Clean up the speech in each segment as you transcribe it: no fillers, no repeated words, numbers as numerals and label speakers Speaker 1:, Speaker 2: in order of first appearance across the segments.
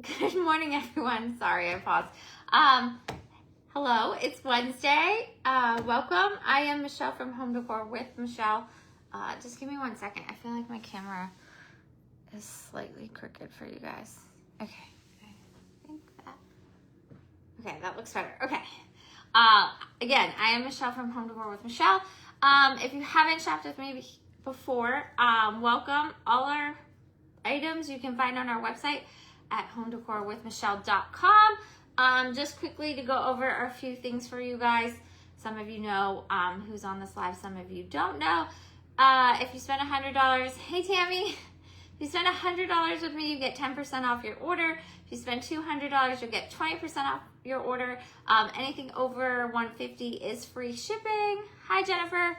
Speaker 1: Good morning, everyone. Sorry, I paused. Hello, it's Wednesday. Welcome. I am Michelle from Home Decor with Michelle. Just give me 1 second. I feel like my camera is slightly crooked for you guys. Okay. I think that. Okay, that looks better. Okay. Again, I am Michelle from Home Decor with Michelle. If you haven't shopped with me before, welcome. All our items you can find on our website at homedecorwithmichelle.com. Just quickly to go over a few things for you guys. Some of you know who's on this live, some of you don't know. If you spend $100, hey Tammy, if you spend $100 with me, you get 10% off your order. If you spend $200, you'll get 20% off your order. Anything over $150 is free shipping. Hi Jennifer.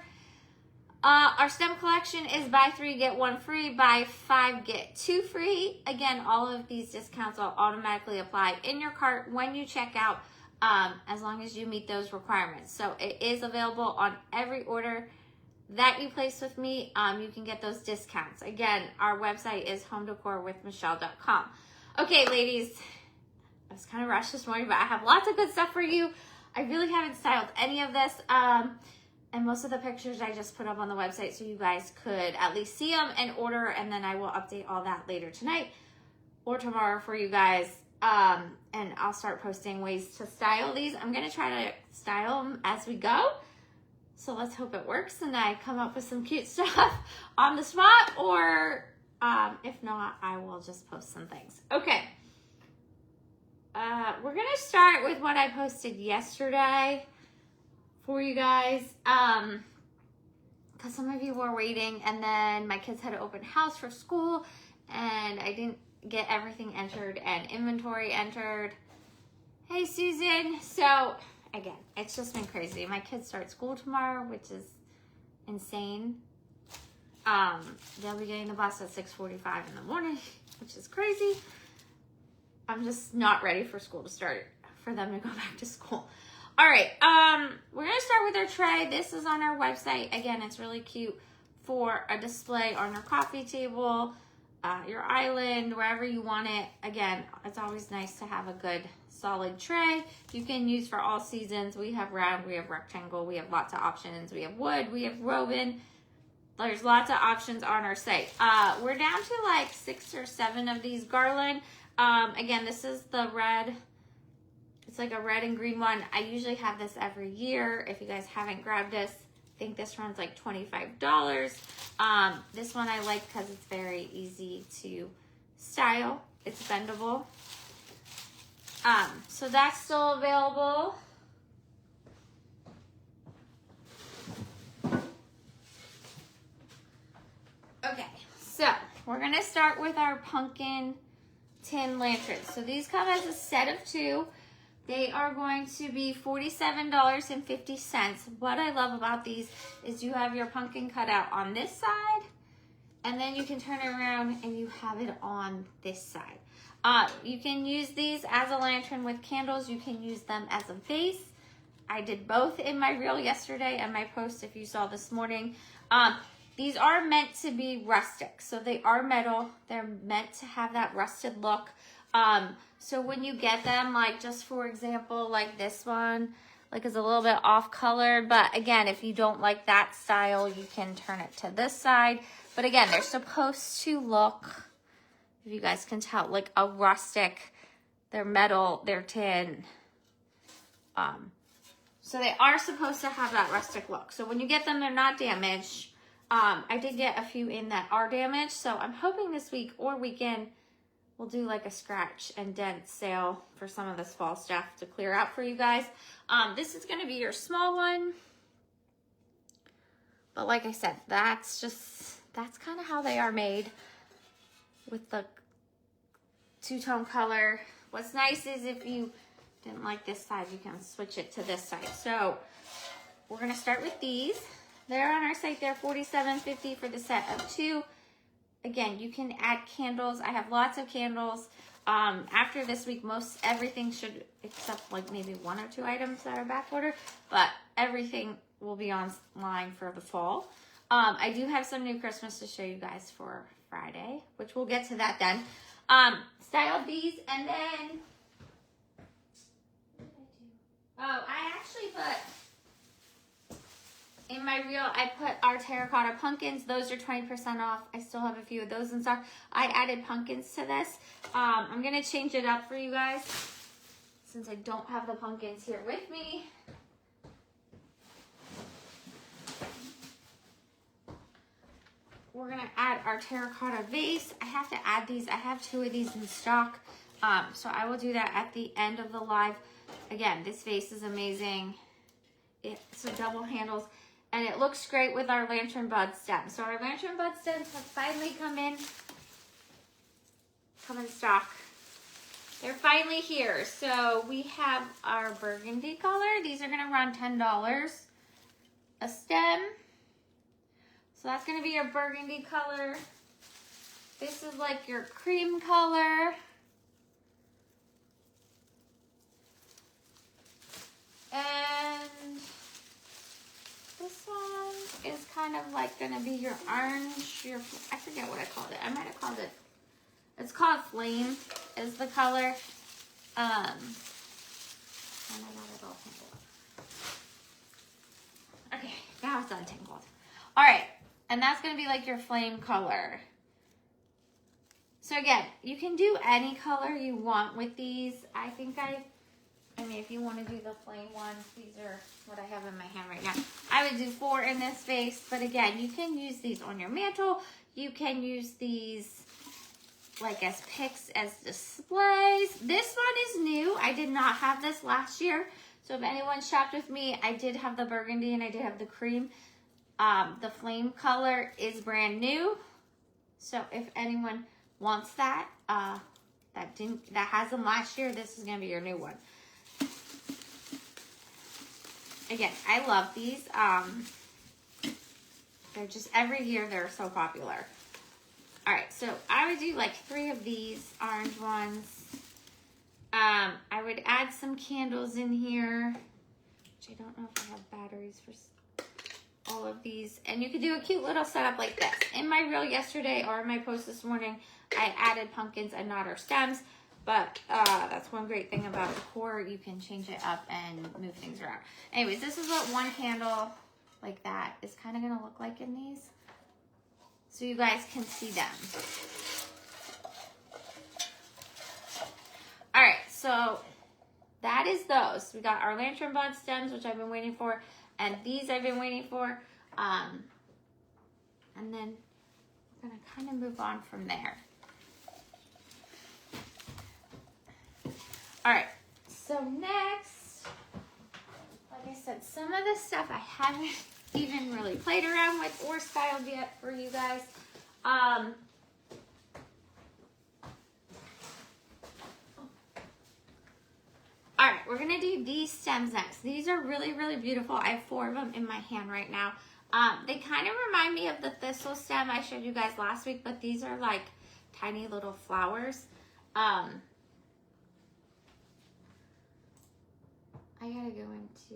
Speaker 1: Our STEM collection is buy 3, get 1 free, buy 5, get 2 free. Again, all of these discounts will automatically apply in your cart when you check out, as long as you meet those requirements. So it is available on every order that you place with me. You can get those discounts. Again, our website is homedecorwithmichelle.com. Okay, ladies, I was kind of rushed this morning, but I have lots of good stuff for you. I really haven't styled any of this. And most of the pictures I just put up on the website so you guys could at least see them and order, and then I will update all that later tonight or tomorrow for you guys. And I'll start posting ways to style these. I'm going to try to style them as we go. So let's hope it works and I come up with some cute stuff on the spot, or if not, I will just post some things. Okay. We're going to start with what I posted yesterday for you guys, because some of you were waiting, and then my kids had an open house for school and I didn't get everything entered and inventory entered. Hey Susan. So again, it's just been crazy. My kids start school tomorrow, which is insane. They'll be getting the bus at 6:45 in the morning, which is crazy. I'm just not ready for school to start, for them to go back to school. All right, we're going to start with our tray. This is on our website. Again, it's really cute for a display on your coffee table, your island, wherever you want it. Again, it's always nice to have a good solid tray. You can use for all seasons. We have round, we have rectangle, we have lots of options. We have wood, we have woven. There's lots of options on our site. We're down to like 6 or 7 of these garland. Again, this is the red. It's like a red and green one. I usually have this every year. If you guys haven't grabbed this, I think this runs like $25. This one I like because it's very easy to style. It's bendable. So that's still available. Okay, so we're gonna start with our pumpkin tin lanterns. So these come as a set of 2. They are going to be $47.50. What I love about these is you have your pumpkin cut out on this side, and then you can turn it around and you have it on this side. You can use these as a lantern with candles. You can use them as a vase. I did both in my reel yesterday and my post if you saw this morning. These are meant to be rustic, so they are metal. They're meant to have that rusted look. So when you get them, like just for example, like this one, like is a little bit off colored, but again, if you don't like that style, you can turn it to this side. But again, they're supposed to look, if you guys can tell, like a rustic. They're metal, they're tin. So they are supposed to have that rustic look. So when you get them, they're not damaged. I did get a few in that are damaged, so I'm hoping this week or weekend we'll do like a scratch and dent sale for some of this fall stuff to clear out for you guys. This is going to be your small one. But like I said, that's kind of how they are made with the 2-tone color. What's nice is if you didn't like this side, you can switch it to this side. So we're going to start with these. They're on our site. They're $47.50 for the set of 2. Again, you can add candles. I have lots of candles. After this week, most everything should, except like maybe 1 or 2 items that are back ordered, but everything will be online for the fall. I do have some new Christmas to show you guys for Friday, which we'll get to that then. styled these, and then, what did I do? Oh, I actually put, in my reel, I put our terracotta pumpkins. Those are 20% off. I still have a few of those in stock. I added pumpkins to this. I'm going to change it up for you guys since I don't have the pumpkins here with me. We're going to add our terracotta vase. I have to add these. I have 2 of these in stock. So I will do that at the end of the live. Again, this vase is amazing. It's a double handles. And it looks great with our lantern bud stems. So our lantern bud stems have finally come in stock. They're finally here. So we have our burgundy color. These are going to run $10 a stem. So that's going to be your burgundy color. This is like your cream color. And this one is kind of like going to be your orange, I forget what I called it. I might have called it, it's called Flame is the color. And I got it all tangled up. Okay, now it's untangled. All right, and that's going to be like your flame color. So again, you can do any color you want with these. I mean, if you want to do the flame ones, these are what I have in my hand right now. I would do 4 in this vase, but again, you can use these on your mantle. You can use these like as picks, as displays. This one is new. I did not have this last year. So if anyone shopped with me, I did have the burgundy and I did have the cream. The flame color is brand new. So if anyone wants that, that has them last year, this is going to be your new one. Again, I love these. They're just, every year they're so popular. All right, so I would do like 3 of these orange ones. I would add some candles in here, which I don't know if I have batteries for all of these. And you could do a cute little setup like this. In my reel yesterday or in my post this morning, I added pumpkins and not our stems. But that's one great thing about DECOR. You can change it up and move things around. Anyways, this is what one candle like that is kind of going to look like in these. So you guys can see them. All right, so that is those. We got our lantern bud stems, which I've been waiting for. And these I've been waiting for. And then we're going to kind of move on from there. All right, so next, like I said, some of this stuff I haven't even really played around with or styled yet for you guys. All right, we're gonna do these stems next. These are really, really beautiful. I have 4 of them in my hand right now. They kind of remind me of the thistle stem I showed you guys last week, but these are like tiny little flowers. I gotta go into,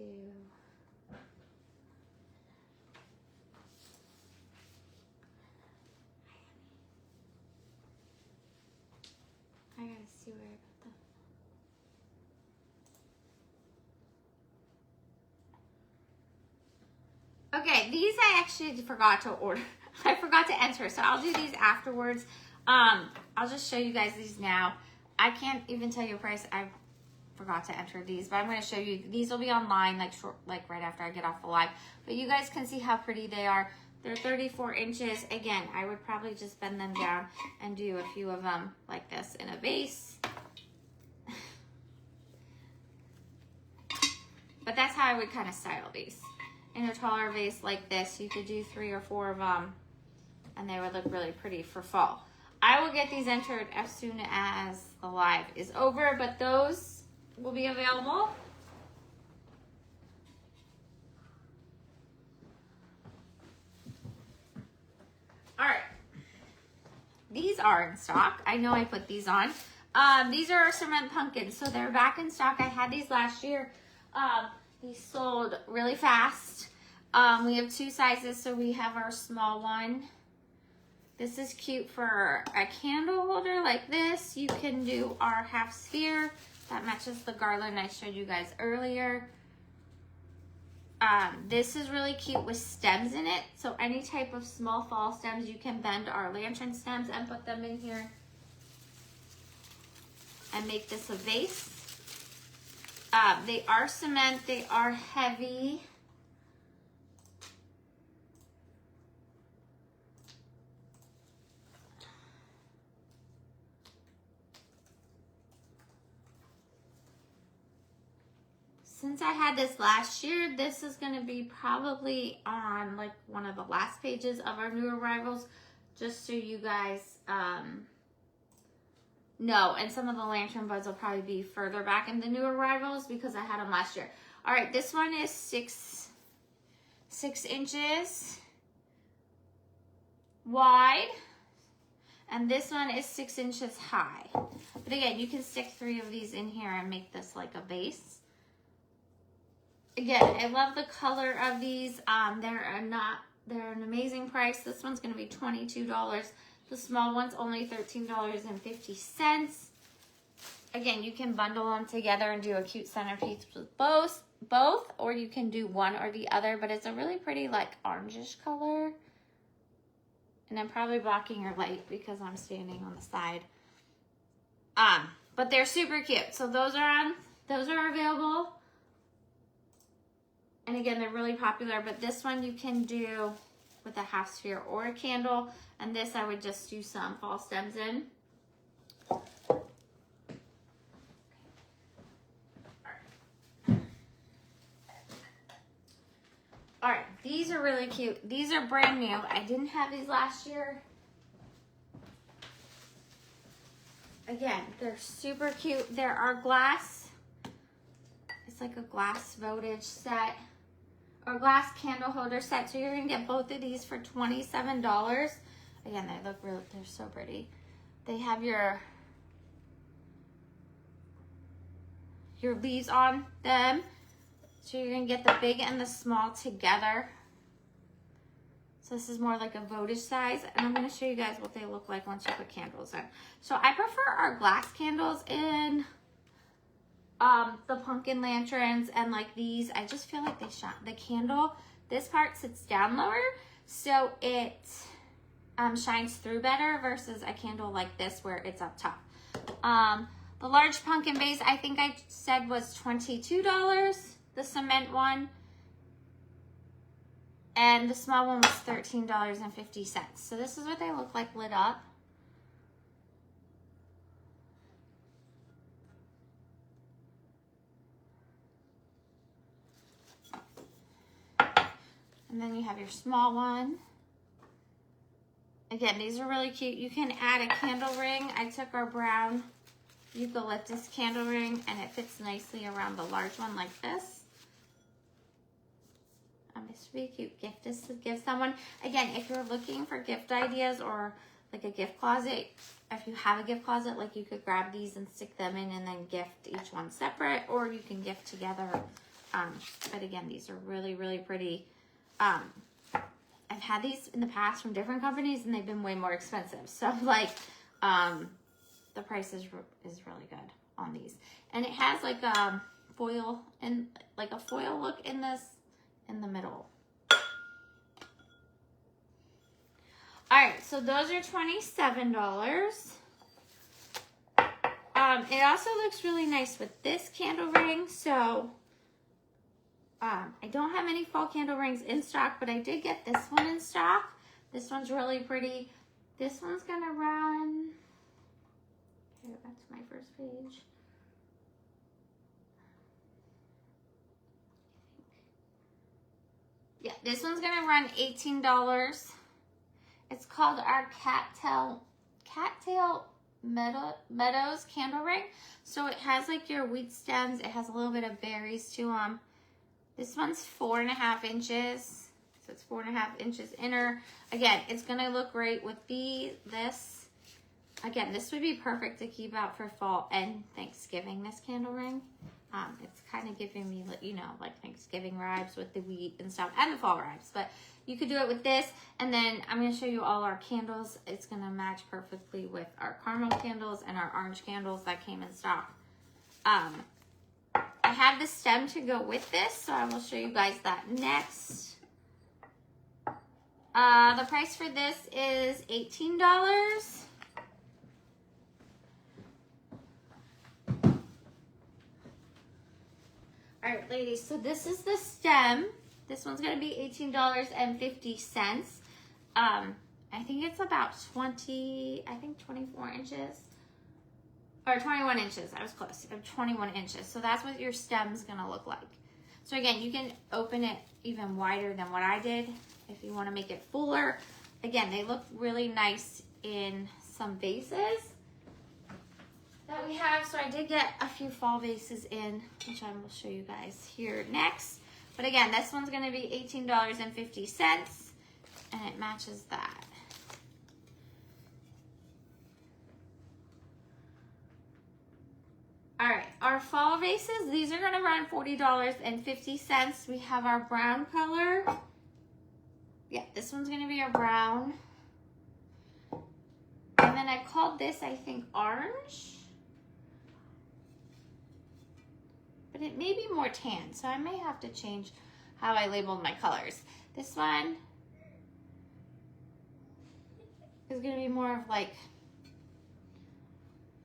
Speaker 1: I gotta see where I put them. Okay, these I actually forgot to order. I forgot to enter, so I'll do these afterwards. I'll just show you guys these now. I can't even tell you a price. I forgot to enter these, but I'm going to show you. These will be online like right after I get off the live. But you guys can see how pretty they are. They're 34 inches. Again, I would probably just bend them down and do a few of them like this in a vase. But that's how I would kind of style these. In a taller vase like this, you could do 3 or 4 of them, and they would look really pretty for fall. I will get these entered as soon as the live is over, but those will be available. All right, these are in stock. I know I put these on. These are our cement pumpkins, so they're back in stock. I had these last year. These sold really fast. We have 2 sizes, so we have our small one This is cute for a candle holder like this. You can do our half sphere. That matches the garland I showed you guys earlier. This is really cute with stems in it. So any type of small fall stems, you can bend our lantern stems and put them in here and make this a vase. They are cement, they are heavy. Since I had this last year, this is going to be probably on like one of the last pages of our new arrivals, just so you guys know. And some of the lantern buds will probably be further back in the new arrivals because I had them last year. All right, this one is six inches wide, and this one is 6 inches high. But again, you can stick 3 of these in here and make this like a vase. Again, I love the color of these. They're an amazing price. This one's going to be $22. The small one's only $13.50. Again, you can bundle them together and do a cute centerpiece with both, or you can do one or the other, but it's a really pretty like orangish color. And I'm probably blocking your light because I'm standing on the side. But they're super cute. So those are available. And again, they're really popular, but this one you can do with a half sphere or a candle. And this I would just do some fall stems in. All right, these are really cute. These are brand new. I didn't have these last year. Again, they're super cute. There are glass. It's like a glass voltage set. Or glass candle holder set. So you're going to get both of these for $27. Again, they look really, they're so pretty. They have your leaves on them. So you're going to get the big and the small together. So this is more like a voltage size. And I'm going to show you guys what they look like once you put candles in. So I prefer our glass candles in the pumpkin lanterns and like these. I just feel like they shine. The candle, this part sits down lower, so it shines through better versus a candle like this where it's up top. The large pumpkin vase, I think I said was $22, the cement one. And the small one was $13.50. So this is what they look like lit up. And then you have your small one. Again, these are really cute. You can add a candle ring. I took our brown eucalyptus candle ring and it fits nicely around the large one like this. This would be a cute gift to give someone. Again, if you're looking for gift ideas or like a gift closet, if you have a gift closet, like you could grab these and stick them in and then gift each one separate, or you can gift together. But again, these are really, really pretty. I've had these in the past from different companies and they've been way more expensive. So like, the price is really good on these. And it has like a foil and like a foil look in this, in the middle. All right, so those are $27. It also looks really nice with this candle ring. So I don't have any fall candle rings in stock, but I did get this one in stock. This one's really pretty. This one's gonna run, okay, go back to my first page. Yeah, this one's gonna run $18. It's called our Cattail Meadows candle ring. So it has like your wheat stems. It has a little bit of berries to them. This one's 4.5 inches. So it's 4.5 inches inner. Again, it's gonna look great with this. Again, this would be perfect to keep out for fall and Thanksgiving, this candle ring. It's kind of giving me, you know, like Thanksgiving vibes with the wheat and stuff, and the fall vibes. But you could do it with this, and then I'm going to show you all our candles. It's going to match perfectly with our caramel candles and our orange candles that came in stock. I have the stem to go with this, so I will show you guys that next. The price for this is $18. All right, ladies, so this is the stem. This one's gonna be $18.50. I think it's about 24 inches. Or 21 inches, I was close, 21 inches. So that's what your stem's gonna look like. So again, you can open it even wider than what I did if you wanna make it fuller. Again, they look really nice in some vases that we have. So I did get a few fall vases in, which I will show you guys here next. But again, this one's gonna be $18.50, and it matches that. All right, our fall vases, these are gonna run $40.50. We have our brown color. Yeah, this one's gonna be a brown. And then I called this, I think, orange. But it may be more tan, so I may have to change how I labeled my colors. This one is gonna be more of like,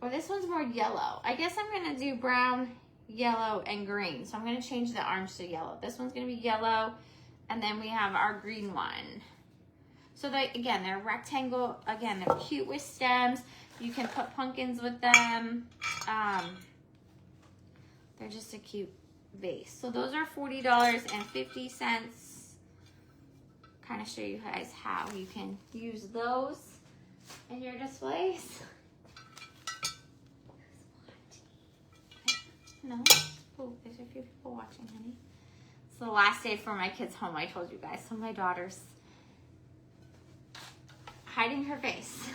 Speaker 1: or this one's more yellow. I guess I'm gonna do brown, yellow, and green. So I'm gonna change the orange to yellow. This one's gonna be yellow, and then we have our green one. So they, again, they're rectangle. Again, they're cute with stems. You can put pumpkins with them. They're just a cute vase. So those are $40.50. Kind of show you guys how you can use those in your displays. No? Oh, there's a few people watching, honey. It's the last day for my kids home, I told you guys. So my daughter's hiding her face.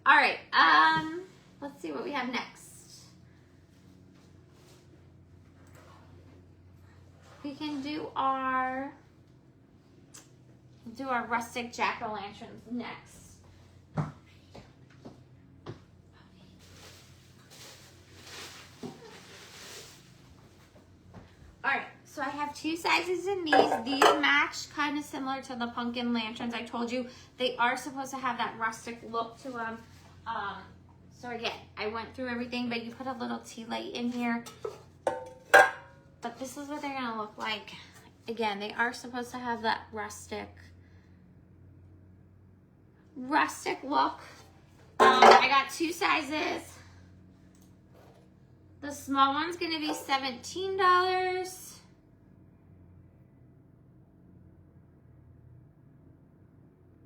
Speaker 1: All right, let's see what we have next. We can do our rustic jack-o'-lanterns next. Alright, so I have two sizes in these. These match kind of similar to the pumpkin lanterns I told you. They are supposed to have that rustic look to them. So again, I went through everything, but you put a little tea light in here. But this is what they're gonna look like. Again, they are supposed to have that rustic look. I got two sizes. The small one's gonna be $17.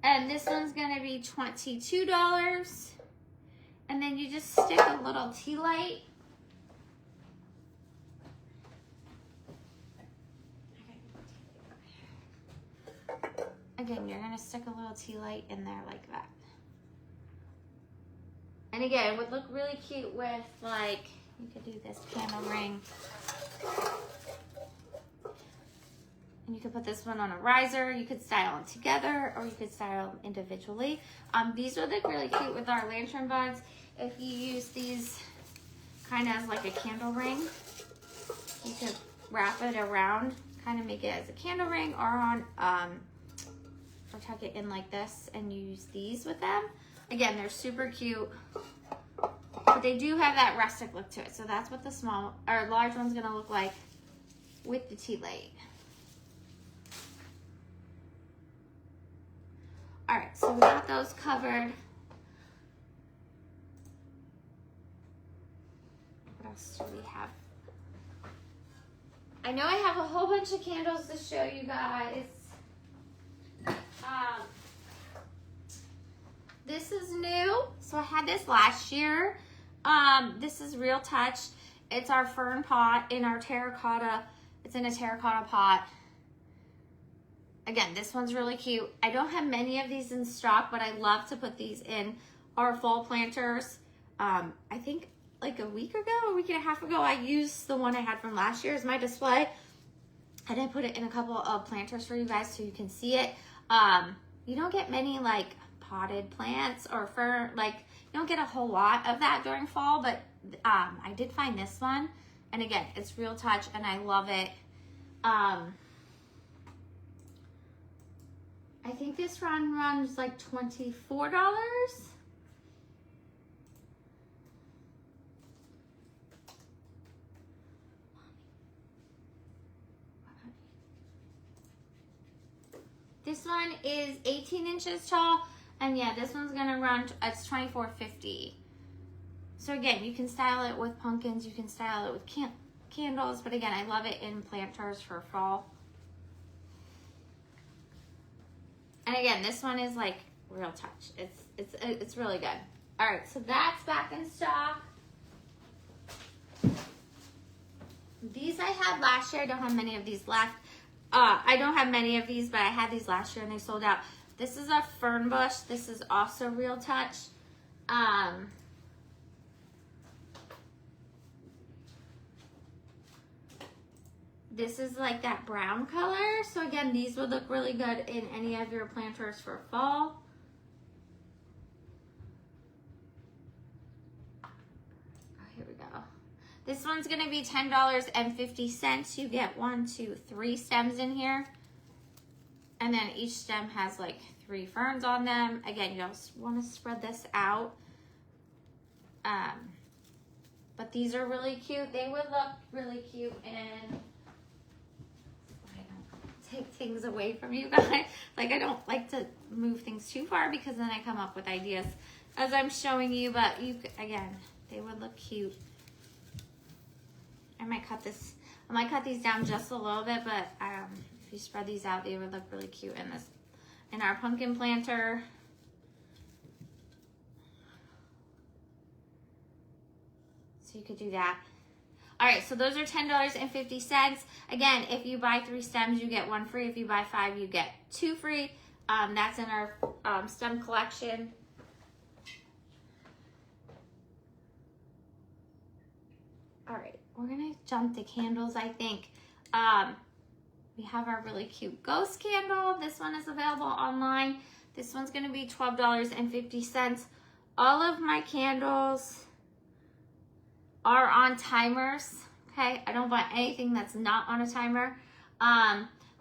Speaker 1: And this one's gonna be $22. And then you just stick a little tea light. Again, you're gonna stick a little tea light in there like that. And again, it would look really cute with, like, you could do this candle ring. And you could put this one on a riser. You could style them together, or you could style them individually. These would look really cute with our lantern buds. If you use these kind of as like a candle ring, you could wrap it around, kind of make it as a candle ring, or on, or tuck it in like this and use these with them. Again, they're super cute, but they do have that rustic look to it. So that's what the small or large one's gonna look like with the tea light. All right, so we got those covered. What else do we have? I know I have a whole bunch of candles to show you guys. This is new, so I had this last year. This is Real Touch. It's our fern pot in our terracotta. It's in a terracotta pot. Again, this one's really cute. I don't have many of these in stock, but I love to put these in our fall planters. I think like a week and a half ago, I used the one I had from last year as my display. And I put it in a couple of planters for you guys so you can see it. You don't get many like potted plants or fern, like you don't get a whole lot of that during fall, but I did find this one. And again, it's Real Touch and I love it. I think this one runs like $24. This one is 18 inches tall, and yeah, this one's gonna run, it's $24.50. So again, you can style it with pumpkins, you can style it with candles, but again, I love it in planters for fall. And again, this one is like Real Touch. It's really good. All right, so that's back in stock. These I had last year. I don't have many of these left. I don't have many of these, but I had these last year and they sold out. This is a fern bush. This is also Real Touch. This is like that brown color. So again, these would look really good in any of your planters for fall. Oh, here we go. This one's gonna be $10.50. You get 1, 2, 3 stems in here. And then each stem has like 3 ferns on them. Again, you don't wanna spread this out. But these are really cute. They would look really cute in, I don't take things away from you guys. Like I don't like to move things too far because then I come up with ideas as I'm showing you, but you, again, they would look cute. I might cut these down just a little bit, but if you spread these out, they would look really cute in our pumpkin planter. So you could do that. All right, so those are $10.50. Again, if you buy 3 stems, you get 1 free. If you buy 5, you get 2 free. That's in our stem collection. All right, we're gonna jump to candles, I think. We have our really cute ghost candle. This one is available online. This one's gonna be $12.50. All of my candles are on timers, okay? I don't buy anything that's not on a timer.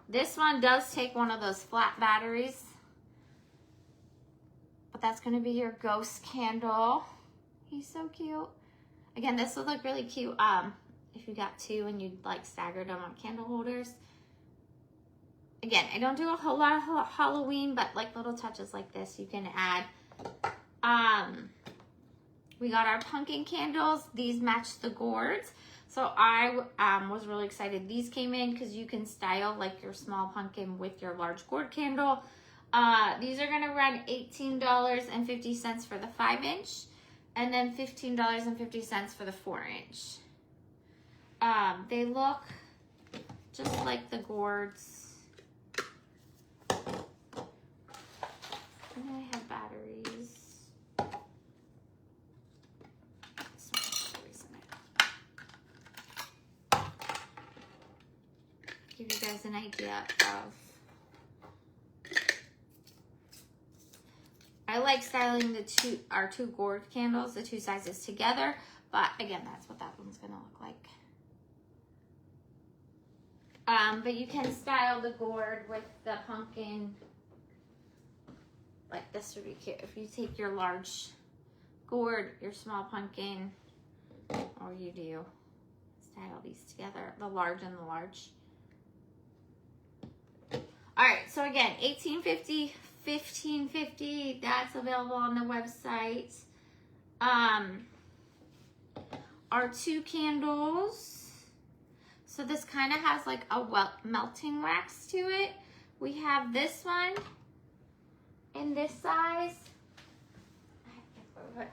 Speaker 1: This one does take one of those flat batteries, but that's gonna be your ghost candle. He's so cute. Again, this would look really cute if you got 2 and you like staggered them on candle holders. Again, I don't do a whole lot of Halloween, but like little touches like this you can add. We got our pumpkin candles. These match the gourds. So I was really excited. These came in because you can style like your small pumpkin with your large gourd candle. These are gonna run $18.50 for the 5-inch. And then $15.50 for the 4-inch. They look just like the gourds. And I have batteries. This one has batteries in it. Give you guys an idea of. I like styling our two gourd candles, the 2 sizes together, but again, that's what that one's gonna look like. But you can style the gourd with the pumpkin. Like this would be cute. If you take your large gourd, your small pumpkin, or you do style these together, the large and the large. All right, so again, $18.50, $15.50, that's available on the website. Our 2 candles. So this kind of has like a melting wax to it. We have this one in this size.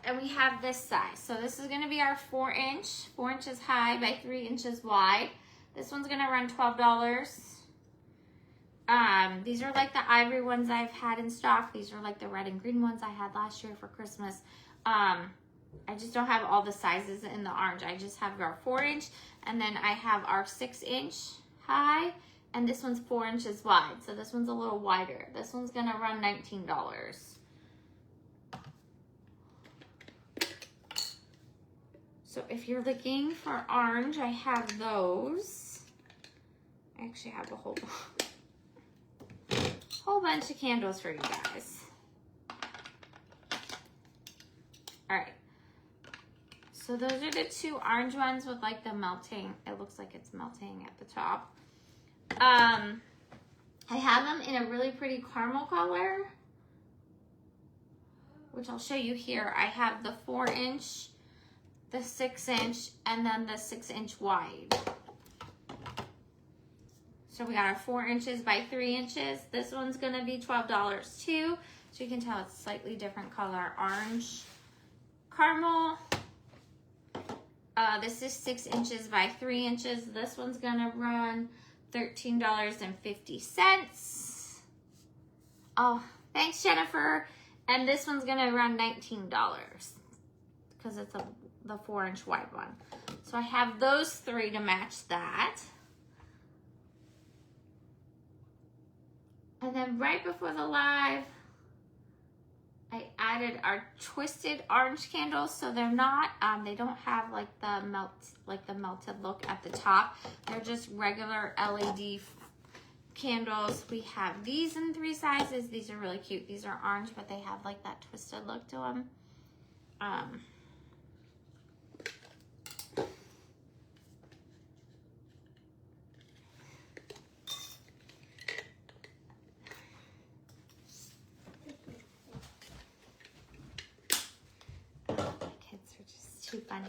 Speaker 1: And we have this size. So this is gonna be our 4-inch, 4 inches high by 3 inches wide. This one's gonna run $12. These are like the ivory ones I've had in stock. These are like the red and green ones I had last year for Christmas. I just don't have all the sizes in the orange. I just have our 4-inch, and then I have our 6-inch high, and this one's 4 inches wide. So this one's a little wider. This one's gonna run $19. So if you're looking for orange, I have those. I actually have a whole bunch of candles for you guys. All right. So those are the 2 orange ones with like the melting. It looks like it's melting at the top. I have them in a really pretty caramel color, which I'll show you here. I have the 4-inch, the 6-inch, and then the 6-inch wide. So we got our 4 inches by 3 inches. This one's gonna be $12 too. So you can tell it's slightly different color, orange, caramel. This is 6 inches by 3 inches. This one's gonna run $13.50. Oh, thanks, Jennifer. And this one's gonna run $19 because it's the 4-inch wide one. So I have those 3 to match that. And then right before the live, I added our twisted orange candles. So they're not, they don't have like the melted look at the top. They're just regular LED candles. We have these in 3 sizes. These are really cute. These are orange, but they have like that twisted look to them. Too funny.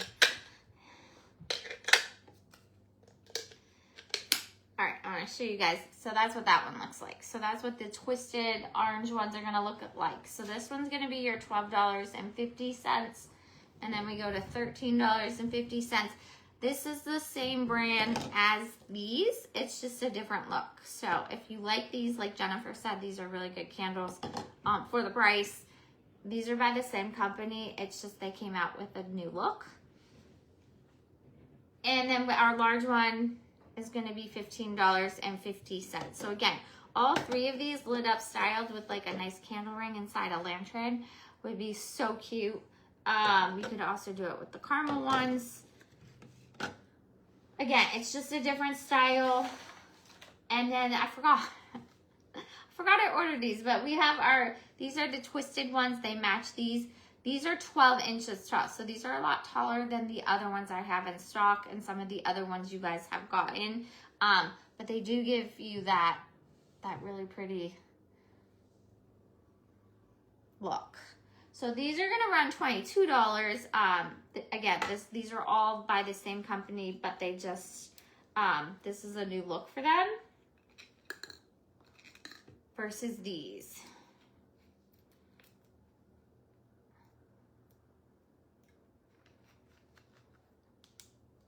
Speaker 1: All right, I want to show you guys. So that's what that one looks like. So that's what the twisted orange ones are going to look like. So this one's going to be your $12.50. And then we go to $13.50. This is the same brand as these. It's just a different look. So if you like these, like Jennifer said, these are really good candles for the price. These are by the same company. It's just they came out with a new look. And then our large one is going to be $15.50. So again, all 3 of these lit up styled with like a nice candle ring inside a lantern would be so cute. You could also do it with the caramel ones. Again, it's just a different style. And then I forgot I ordered these, but we have these are the twisted ones. They match these. These are 12 inches tall. So these are a lot taller than the other ones I have in stock and some of the other ones you guys have gotten. But they do give you that really pretty look. So these are gonna run $22. Again, these are all by the same company, but they just, this is a new look for them versus these.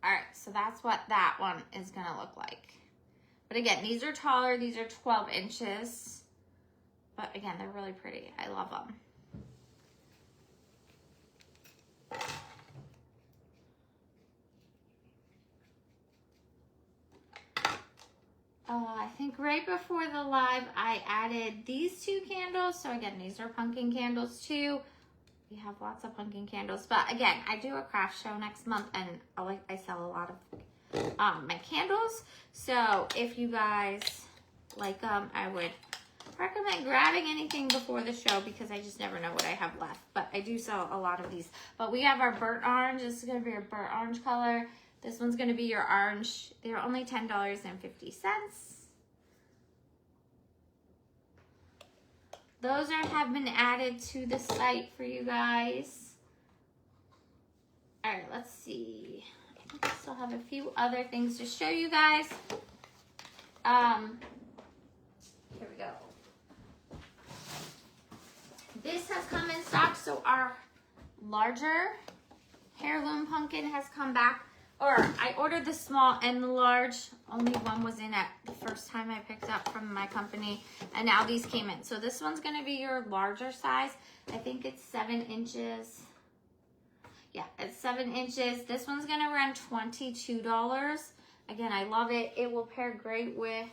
Speaker 1: All right, so that's what that one is gonna look like. But again, these are taller, these are 12 inches. But again, they're really pretty, I love them. I think right before the live, I added these 2 candles. So again, these are pumpkin candles too. We have lots of pumpkin candles. But again, I do a craft show next month and I sell a lot of my candles. So if you guys like them, I would recommend grabbing anything before the show because I just never know what I have left. But I do sell a lot of these. But we have our burnt orange. This is going to be our burnt orange color. This one's going to be your orange. They're only $10.50. Those have been added to the site for you guys. All right, let's see. I think I still have a few other things to show you guys. Here we go. This has come in stock, so our larger heirloom pumpkin has come back. Or I ordered the small and the large. Only one was in at the first time I picked up from my company. And now these came in. So this one's going to be your larger size. I think it's 7 inches. It's 7 inches. This one's gonna run $22. Again, I love it. It will pair great with,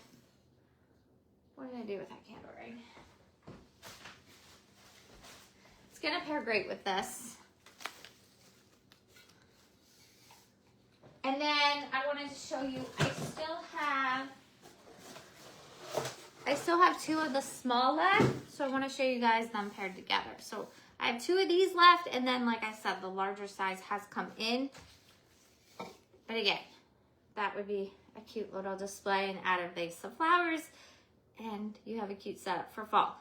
Speaker 1: what did I do with that candle ring? It's gonna pair great with this. And then I wanted to show you, I still have 2 of the small left, so I want to show you guys them paired together. So I have 2 of these left, and then like I said, the larger size has come in. But again, that would be a cute little display and add a vase of flowers, and you have a cute setup for fall.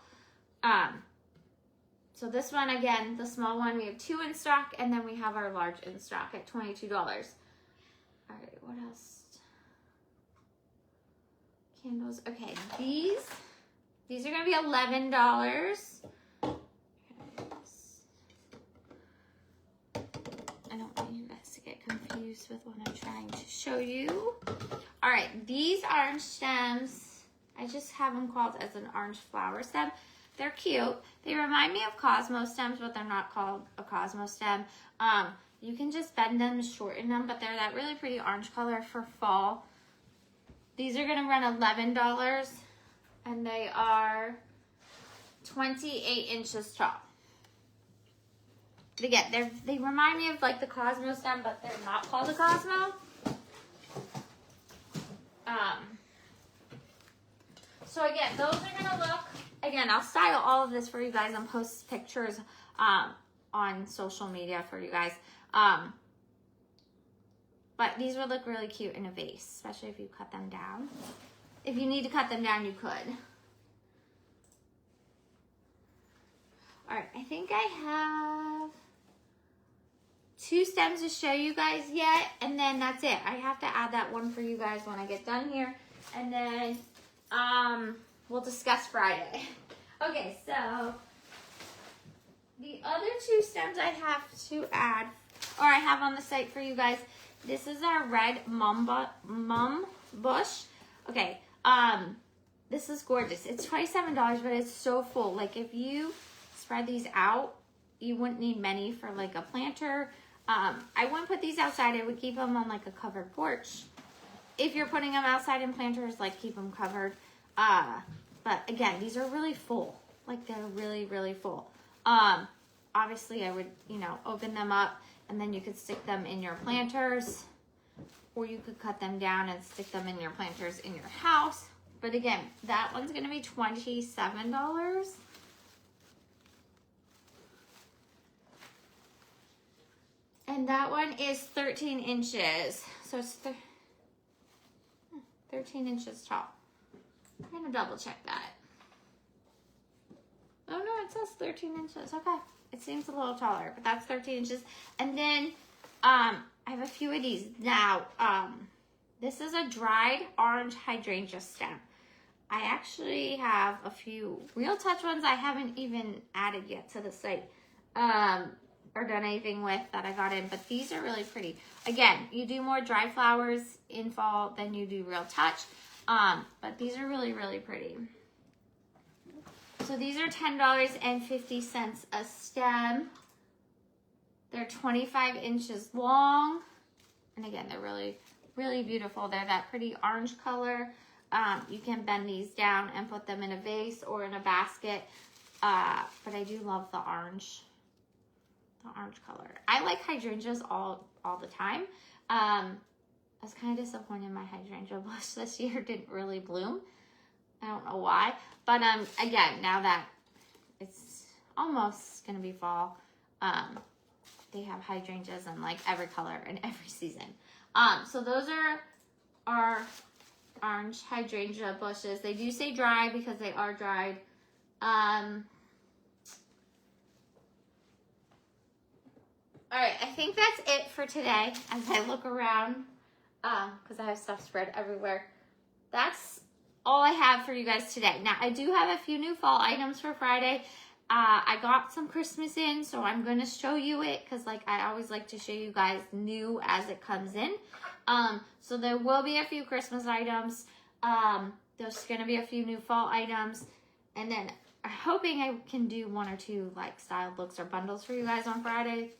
Speaker 1: So this one, again, the small one, we have 2 in stock, and then we have our large in stock at $22. All right, what else? Candles. Okay, these are gonna be $11. I don't want you guys to get confused with what I'm trying to show you. All right, these orange stems, I just have them called as an orange flower stem. They're cute. They remind me of Cosmo stems, but they're not called a Cosmo stem. You can just bend them, shorten them, but they're that really pretty orange color for fall. These are gonna run $11, and they are 28 inches tall. But again, they remind me of like the Cosmo stem, but they're not called a Cosmo. So again, those are gonna look, again, I'll style all of this for you guys and post pictures on social media for you guys. But these would look really cute in a vase, especially if you cut them down. If you need to cut them down, you could. All right, I think I have 2 stems to show you guys yet, and then that's it. I have to add that one for you guys when I get done here, and then we'll discuss Friday. Okay, so the other 2 stems I have to add, or I have on the site for you guys. This is our red mum bush. Okay, this is gorgeous. It's $27, but it's so full. Like if you spread these out, you wouldn't need many for like a planter. I wouldn't put these outside. I would keep them on like a covered porch. If you're putting them outside in planters, like keep them covered. But again, these are really full. Like they're really, really full. Obviously I would, open them up, and then you could stick them in your planters, or you could cut them down and stick them in your planters in your house. But again, that one's gonna be $27. And that one is 13 inches. So it's 13 inches tall. I'm gonna double check that. Oh no, it says 13 inches, okay. It seems a little taller, but that's 13 inches. And then I have a few of these. Now, this is a dried orange hydrangea stem. I actually have a few Real Touch ones I haven't even added yet to the site or done anything with that I got in, but these are really pretty. Again, you do more dry flowers in fall than you do Real Touch, but these are really, really pretty. So these are $10.50 a stem. They're 25 inches long. And again, they're really, really beautiful. They're that pretty orange color. You can bend these down and put them in a vase or in a basket. But I do love the orange color. I like hydrangeas all the time. I was kind of disappointed my hydrangea bush this year didn't really bloom. I don't know why. But again, now that it's almost going to be fall, they have hydrangeas in like every color and every season. So those are our orange hydrangea bushes. They do say dry because they are dried. All right, I think that's it for today as I look around because I have stuff spread everywhere. That's all I have for you guys today. Now, I do have a few new fall items for Friday. I got some Christmas in, so I'm going to show you it because like I always like to show you guys new as it comes in. So there will be a few Christmas items. There's going to be a few new fall items. And then I'm hoping I can do 1 or 2 like styled looks or bundles for you guys on Friday.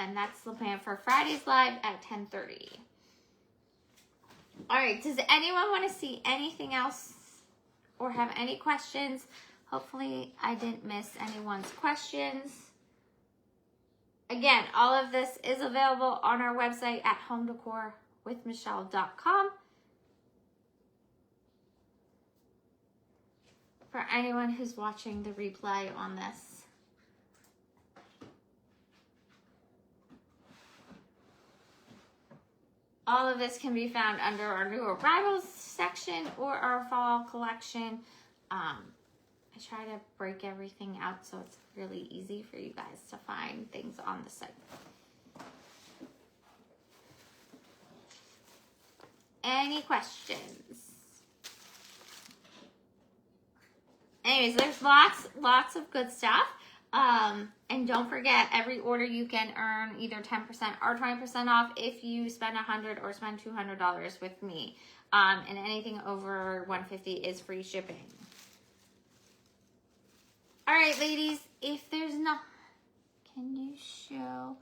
Speaker 1: And that's the plan for Friday's live at 10:30. All right, does anyone want to see anything else or have any questions? Hopefully I didn't miss anyone's questions. Again, all of this is available on our website at homedecorwithmichelle.com. For anyone who's watching the replay on this. All of this can be found under our new arrivals section or our fall collection. I try to break everything out so it's really easy for you guys to find things on the site. Any questions? Anyways, there's lots of good stuff. And don't forget, every order you can earn either 10% or 20% off if you spend $100 or spend $200 with me. And anything over $150 is free shipping. All right, ladies, if there's not, can you show?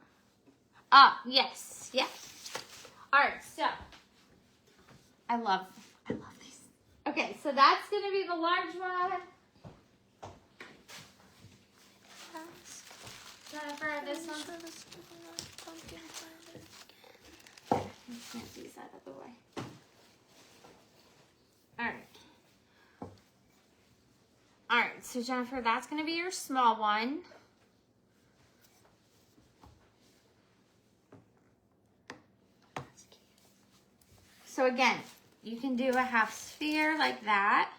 Speaker 1: Oh, yes. All right, so I love these. Okay, so that's gonna be the large one. Jennifer, this one. Let's get these out of the way. All right, so Jennifer, that's going to be your small one. So again, you can do a half sphere like that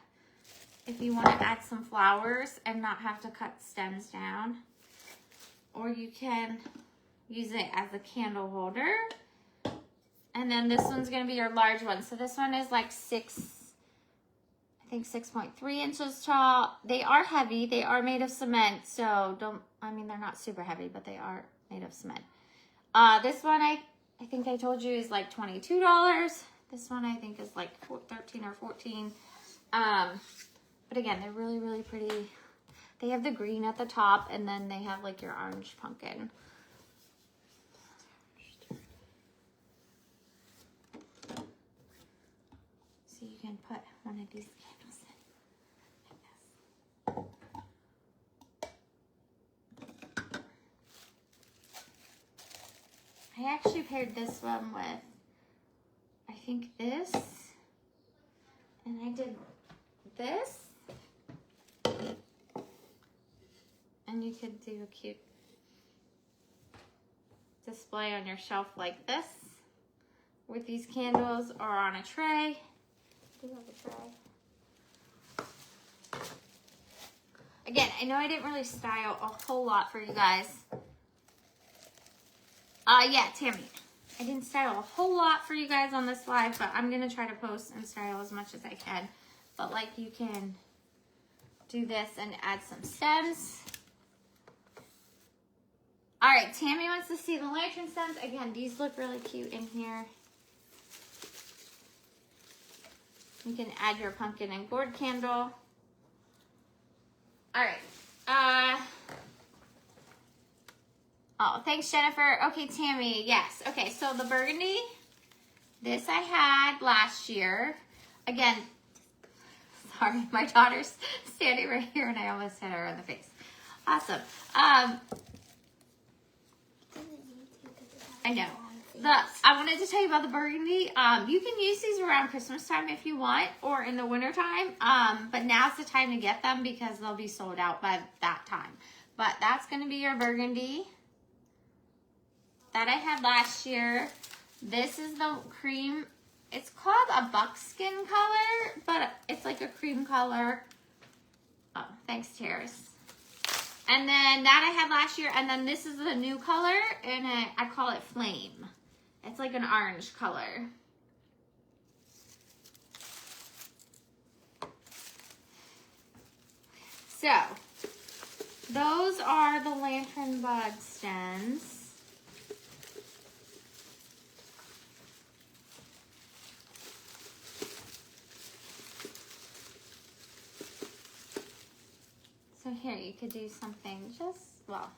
Speaker 1: if you want to add some flowers and not have to cut stems down. Or you can use it as a candle holder. And then this one's going to be your large one. So this one is like 6.3 inches tall. They are heavy. They are made of cement. So they're not super heavy, but they are made of cement. This one, I think I told you is like $22. This one I think is like 13 or 14. But again, they're really, really pretty. They have the green at the top, and then they have like your orange pumpkin. So you can put one of these candles in like this. I actually paired this one with, I think this, and I did this. And you could do a cute display on your shelf like this with these candles or on a tray. Do you have a tray? Again, I know I didn't really style a whole lot for you guys. Yeah, Tammy. I didn't style a whole lot for you guys on this live, but I'm going to try to post and style as much as I can. But like you can do this and add some stems. All right, Tammy wants to see the lantern stems. Again, these look really cute in here. You can add your pumpkin and gourd candle. All right. Oh, thanks, Jennifer. Okay, Tammy, yes. Okay, so the burgundy, this I had last year. Again, sorry, my daughter's standing right here and I almost hit her in the face. Awesome. I know. I wanted to tell you about the burgundy. You can use these around Christmas time if you want, or in the winter time. But now's the time to get them because they'll be sold out by that time. But that's going to be your burgundy that I had last year. This is the cream. It's called a buckskin color, but it's like a cream color. Oh, thanks, Terrace. And then that I had last year, and then this is the new color, and I call it Flame. It's like an orange color. So, those are the lantern bud stems. So here, you could do something just, well,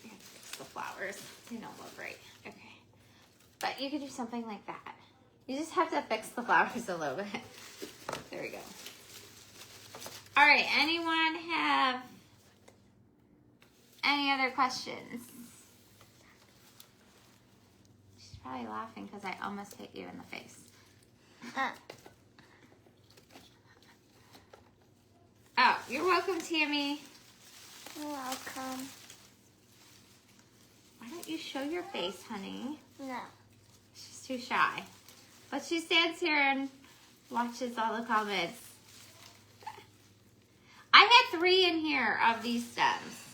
Speaker 1: fix the flower. flowers. They don't look right. Okay. But you could do something like that. You just have to fix the flowers a little bit. There we go. All right, anyone have any other questions? She's probably laughing because I almost hit you in the face. Oh, you're welcome, Tammy.
Speaker 2: You're welcome.
Speaker 1: Why don't you show your face, honey?
Speaker 2: No.
Speaker 1: She's too shy. But she stands here and watches all the comments. I had 3 in here of these stems.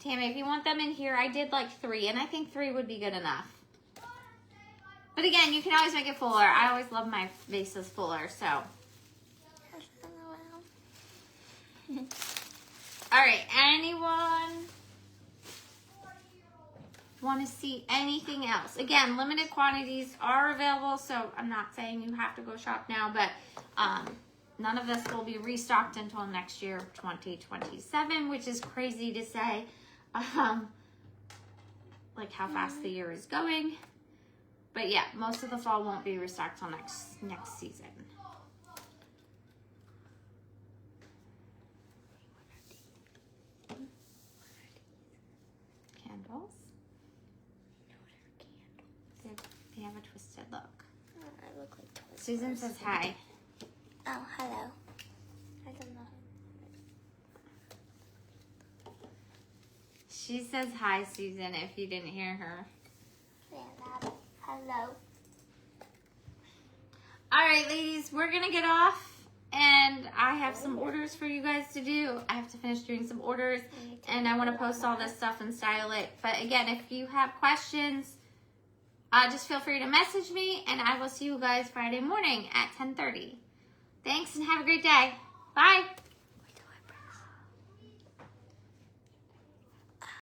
Speaker 1: Tammy, if you want them in here, I did like 3, and I think 3 would be good enough. But again, you can always make it fuller. I always love my vases fuller, so. All right, anyone want to see anything else? Again, limited quantities are available, so I'm not saying you have to go shop now, but none of this will be restocked until next year, 2027, which is crazy to say, like how fast the year is going. But yeah, most of the fall won't be restocked till next season. Candles. They have a twisted look.
Speaker 2: Oh, I look like twisted.
Speaker 1: Susan says hi.
Speaker 2: Oh, hello. I don't know.
Speaker 1: She says hi, Susan, if you didn't hear her.
Speaker 2: Yeah, hello.
Speaker 1: All right, ladies, we're going to get off, and I have some orders for you guys to do. I have to finish doing some orders, and I want to post all this stuff and style it. But again, if you have questions, just feel free to message me, and I will see you guys Friday morning at 10:30. Thanks, and have a great day. Bye.